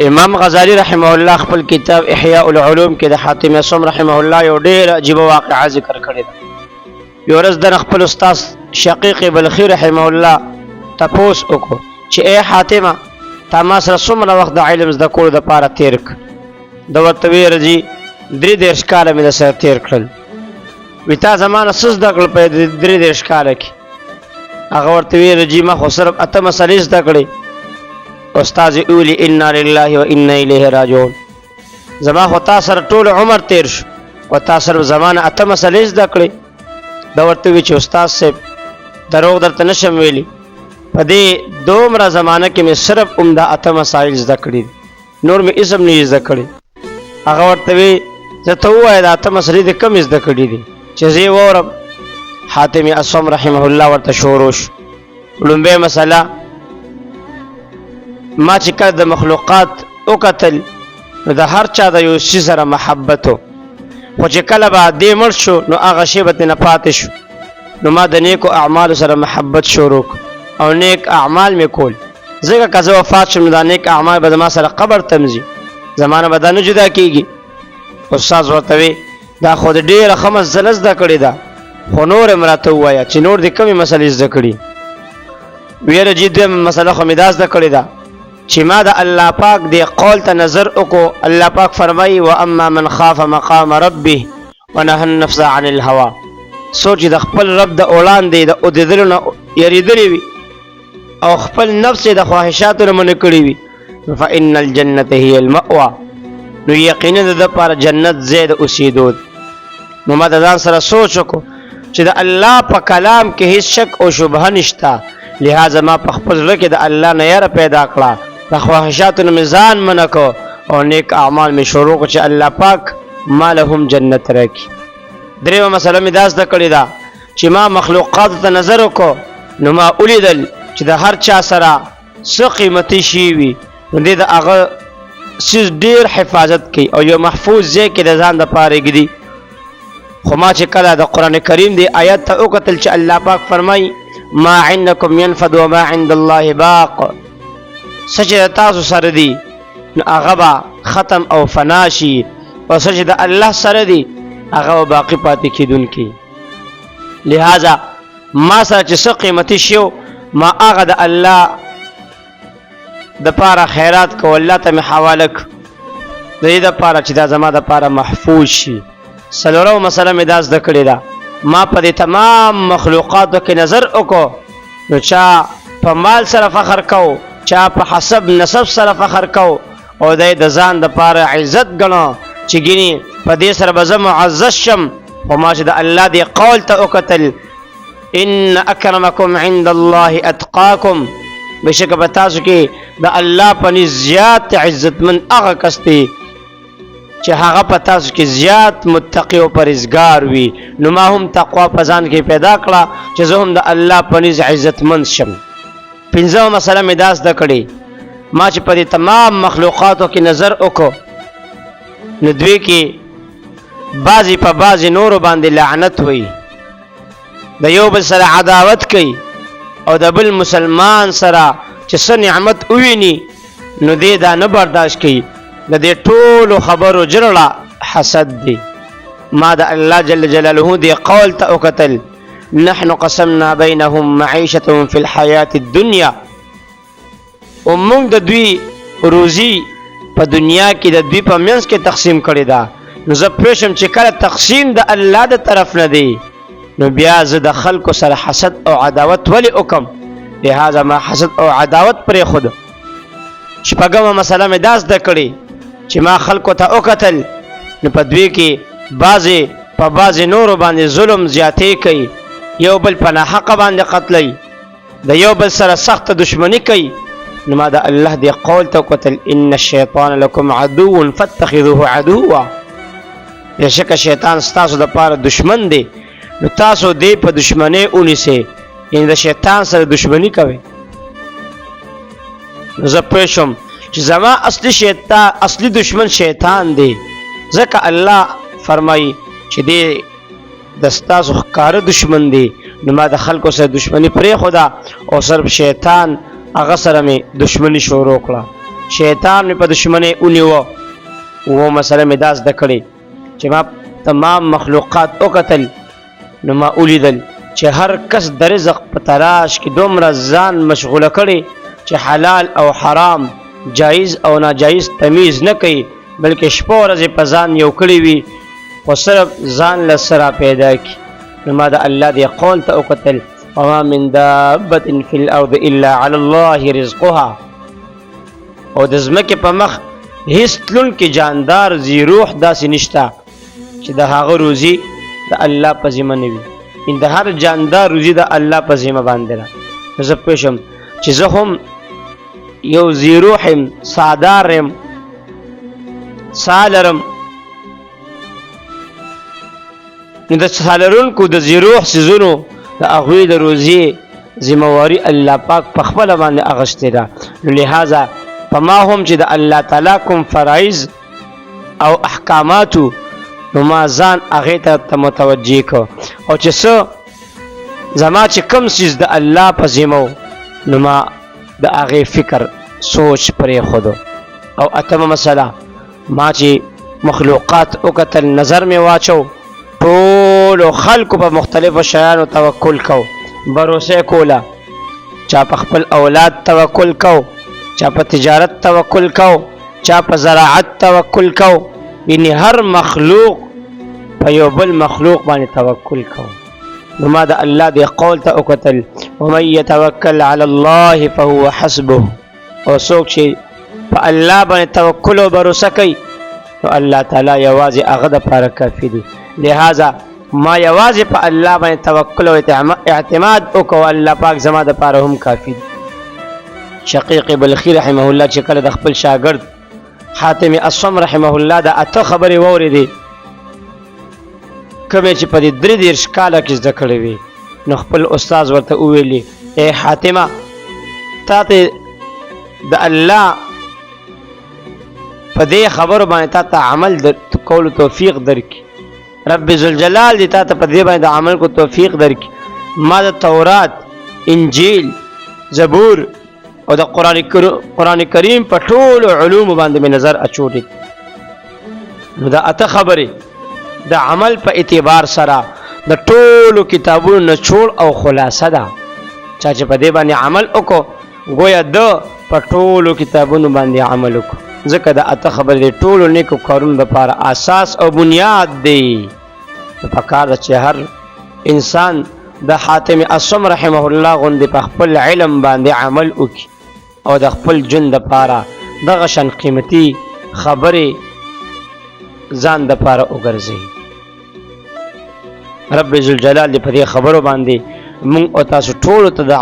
امام غزالی رحمه الله خپل کتاب احیاء العلوم کې د حاتم اصم رحمه الله یو ډېر عجیب واقعه ذکر کړې ده. یو ورځ د خپل استاد شقیق بلخی رحمه الله تپوس وکړو چې اے حاتمه تا ما سره څومره وخت د علم زده کولو دپاره تېر کړ؟ ده ورته ویل جي 33 کاله مې درسره تېر کړل. وي تا زما نه څه زده کړل په 33 کاله کې؟ هغه ورته ویل جي ما خو صرف 8 مسلې زده کړې. استاد اولی انا لله و انا الیه راجعون. زما خو تا سره ټول عمر تیر شو او تا سره زمانه 8 مسلې زده کړې. دا ورته وی چې استاد صاحب دروغ درته نشم ویلي، په دې دومره زمانه کې مې صرف عمده 8 مسایل زده کړي، نور مې اسم نه زده کړي. هغه ورته وی زه ته ووایه دا 8 مسلې دې کم زده کړي دي چې زه یې واورم. حاتم اصم رحمه الله ورته شروع شو. لومبۍ مسله ما چې کله د مخلوقات وکتل نو د هر چا د یو شي سره محبت و، خو چې کله به دې مړ شو نو هغه شی به ترېنه پاتې شو. نو ما د نیکو اعمالو سره محبت شروع او نیک اعمال مې کول، ځکه که زه وفات شم نو دا نیک اعمال به زما سره قبر ته ځي، زمانه به دا نه جدا کېږي. استاد ورته وی دا خو د ډېره ښه مسله زده کړې ده، خو نور یې راته ووایه چې نور دې کومې مسلې زده کړي؟ ویله جي دویمه مسله خو مې دا زده کړې ده چې ما د الله پاک دې قول ته نظر وکړو. الله پاک فرمایي واما من خاف مقام ربه ونهى النفس عن الهوى. څوک چې د خپل رب د وړاندې د اودېدلو نه یریدلی وي او خپل نفس یې د خواهشاتو نه منع کړي وي فان الجنة هي المأوى، نو یقینا د ده لپاره جنت ځای د اوسېدو. نو ما د ځان سره سوچ وکړو چې د الله په کلام کې هیڅ شک او شبهه نشته، لہذا ما په خپل زړه کې د الله نه یره پیدا کړه، د خواهشاتو نه مې ځان منع کړو او نیک اعمال مې شروع کړو چې الله پاک ما له هم جنت راکړي. درېیمه مسله مې دا زده کړې ده چې ما مخلوقاتو ته نظر وکړو نو ما ولیدل چې د هر چا سره څه قیمتي شی وي نو دې د هغه څیز ډېر حفاظت کوي او یو محفوظ ځای کې د ځان دپاره ږدي. خو ما چې کله د قرآن کریم دې آیت ته وکتل چې الله پاک فرمایي ما عندکم ینفد وما عند الله باق، څه چې د تاسو سره دي نو هغه به ختم او فنا شي، او څه چې د الله سره دي هغه به باقي پاتې کېدونکي. لہذا ما سره چې څه قیمتي شی و ما هغه د الله دپاره خیرات کو، الله ته مې حواله کړ د دې دپاره چې دا زما دپاره محفوظ شي. څلورمه مسله مې دا زده کړې ده ما په دې تمام مخلوقاتو کې نظر وکړو نو چا په مال سره فخر کو، چا په حسب نسب سره فخر کو او دی د ځان دپاره عزت ګڼو چې ګینې په دې سره به زه معزز شم. خو ما چې د الله دې قول ته وکتل ان اکرمکم عند الله اتقاکم، بېشکه په تاسو کې د الله په نزد زیات عزتمند هغه کس دی چې هغه په تاسو کې زیات متقی او پرهیزګار وي. نو ما هم تقوا په ځان کې پیدا کړه چې زه هم د الله په نزد عزتمند شم. پنځمه مسله مې دا زده کړې ما چې په دې تمام مخلوقاتو کې نظر وکړو نو دوی کې بعضې په بعضې نورو باندې لعنت وي، د یو بل سره عداوت کوي او د بل مسلمان سره چې څه نعمت وویني نو دې دا نه برداشت کوي. د دې ټولو خبرو جرړه حسد دی. ما د الله جل جلاله دې قول ته وکتل نحن قسمنا بینهم معیشتهم فی الحیات الدنیا، او موږ د دوی روزي په دنیا کې د دوی په منځ کې تقسیم کړې ده. نو زه پوه شم چې کله تقسیم د الله د طرف نه دی نو بیا زه د خلکو سره حسد او عداوت ولې وکم؟ لہذا ما حسد او عداوت پرېښود. شپږمه مسله مې دا زده کړې چې ما خلکو ته وکتل نو په دوی کې بعضې په بعضې نورو باندې ظلم زیاتې کوي، یو بل په ناحقه باندې قتلوي، د یو بل سره سخته دشمني کوي. نو ما د الله دې قول ته وکتل ان الشیطان لکم عدو فاتخذوه عدوا، بېشکه شیطان ستاسو دپاره دشمن دی نو تاسو دې په دشمنۍ ونیسئ، یعنې د شیطان سره دشمني کوئ. نو زه پوه شم چې زما اصلي دشمن شیطان دی، ځکه الله فرمایي چې دې د ستاسو ښکاره دشمن دی. نو ما د خلکو سره دشمني پرېښوده او صرف شیطان هغه سره مې دشمني شروع کړه شیطان مې په دشمنۍ ونیوه. اوه مسله مې دا زده کړې چې ما تمام مخلوقات وکتل نو ما ولیدل چې هر کس د رزق په تلاش کې دومره ځان مشغوله کړي چې حلال او حرام جایز او ناجایز تمیز نه کوي، بلکې شپه ورځې په ځان یو کړي وي خو صرف ځان له سره پیدا کړي. نو ما د الله دې قول ته وکتل وما من دابة في الأرض إلا على الله رزقها. او د ځمکې په مخ هیڅ تلونکي جاندار ذي روح داسې نشته چې د هغه روزي د الله په ذمه نه وي. د هر جاندار روزي د الله په ذمه باندې ده. نو زه پوه شم چې زه هم یو ذي روح یم، سادار یم، ساه لرم. نو د ساه لرونکو د ذي روح څیزونو د هغوی د روزي ذمهواري الله پاک په خپله باندې اخیستې ده. نو لهذا په ما هم چې د الله تعالی کوم فرایض او احکاماتو نو ما ځان هغې ته متوجه کو، او چې څه زما چې کوم څیز د الله په ذمه نو ما د هغې فکر سوچ پرېښودو. او اتمه مسله ما چې مخلوقات وکتل نظر مې واچو، ټولو خلکو په مختلفو شیانو توکل کو، بروسه کوله، چا په خپل اولاد توکل کو، چا په تجارت توکل کو، چا په زراعت توکل کو، یعنی هر مخلوق په یو بل مخلوق باندې توکل کو. نو ما د الله دې قول ته وکتل ومن یتوکل علی الله فهو حسبه. او څوک چې په الله باندې توکل او بروسه کوي نو الله تعالی یوازې هغه دپاره کافي دی. لہذا ما یوازې په الله باندې توکل او اعتماد وکړو، الله پاک زما دپاره هم کافي دی. شقیق بلخي رحمه الله چې کله د خپل شاګرد حاتم اصم رحمه الله د اته خبرې واورېدې کومې چې په دې 33 کاله کې زده کړې وي، نو خپل استاد ورته وویلې ای حاتمه تا ته د الله په دې خبرو باندې تا ته عمل کولو توفیق درکړي، رب ذوالجلال دې تا ته په دې باندې د عمل کو توفیق درکړي. ما د تورات، انجیل، زبور او د قرآن کریم په ټولو علومو باندې مې نظر اچولی. نو دا اته خبرې د عمل په اعتبار سره د ټولو کتابونو نچوړ او خلاصه ده. چا چې په دې باندې عمل وکړو گویا د په ټولو کتابونو باندې عمل وکړو، ځکه د اته خبرې د ټولو نیکو کارونو لپاره اساس او بنیاد دی. نو پکار ده چې هر انسان د حاتم اصم رحمه الله غوندې په خپل علم باندې عمل وکړي او د خپل ژوند دپاره دغه شان قیمتي خبرې ځان دپاره وګرځوي. رب ذوالجلال دې په دې خبرو باندې مونږ او تاسو ټولو ته د